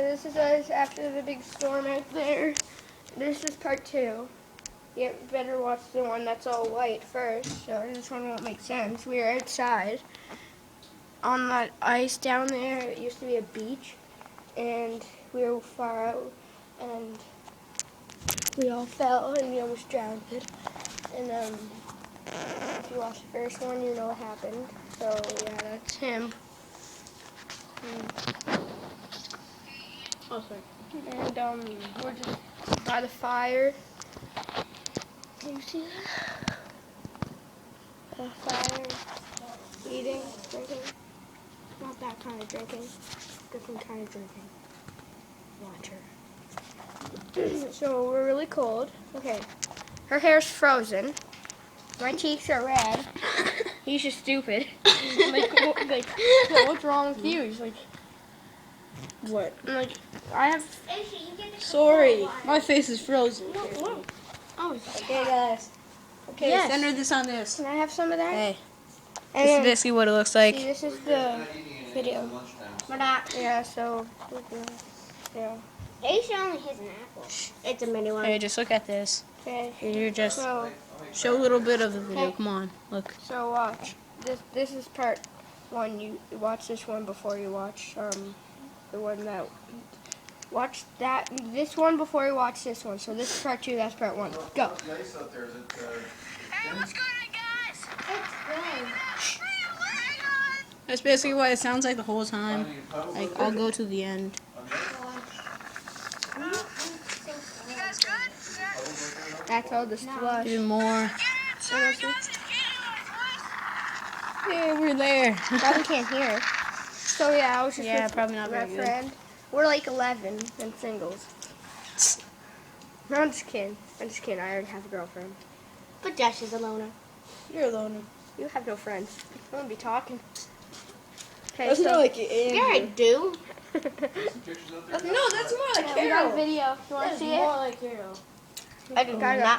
this is us after the big storm out there. This is part 2. You better watch the one that's all white first, so this one won't make sense. We are outside on that ice down there. It used to be a beach, and we were far out, and we all fell, and we almost drowned. And if you watch the first one, you know what happened. So yeah, that's him. Oh, sorry. And we're just by the fire. Can you see that? The fire, eating, drinking. Not that kind of drinking. Different kind of drinking. Water. So we're really cold. Okay. Her hair's frozen. My cheeks are red. He's just stupid. What's wrong with you? He's like, What? like, I have. Sorry, my face is frozen. What? Oh, Okay, guys. Okay, Yes. center this on this. Can I have some of that? Hey, And this is then- basically what it looks See, like. this is the video. Yeah, so, yeah. Ace only has an apple. It's a mini one. Hey, just look at this. Okay. You're just So show a little bit of the video. Okay. Come on, look. watch. This is part 1. You watch this one before you watch the one that. Watch this one before you watch this one. So this is part 2. That's part 1. Go. Hey, what's going on, guys? That's basically what it sounds like the whole time. Like, I'll go to the end. You guys good? Yeah. That's all the slush. Even more. Sorry, guys. Yeah, we're there. Probably can't hear. So yeah, I was just Yeah, with probably not my very good. friend. We're like 11 and singles. No, I'm just kidding. I already have a girlfriend. But Josh is a loner. You're a loner. You have no friends. I won't be talking. Okay, That's more like it. Yeah, I do. No, that's more like we got a video. You want to see it? like Carol. I do Gotta go. not.